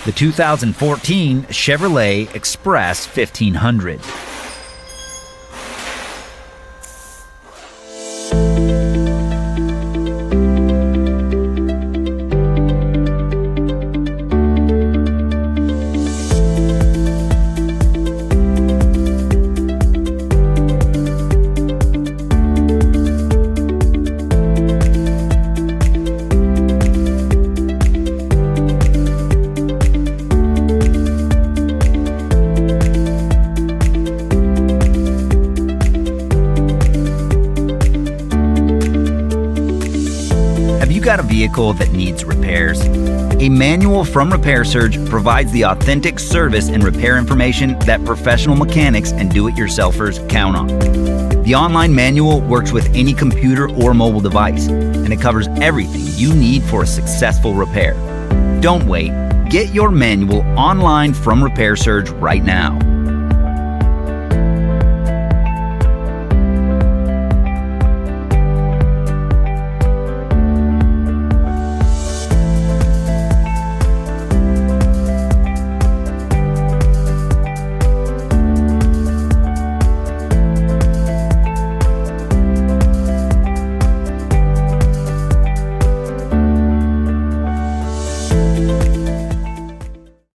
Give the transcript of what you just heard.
the 2014 Chevrolet Express 1500. Got a vehicle that needs repairs? A manual from Repair Surge provides the authentic service and repair information that professional mechanics and do-it-yourselfers count on. The online manual works with any computer or mobile device, and it covers everything you need for a successful repair. Don't wait. Get your manual online from Repair Surge right now.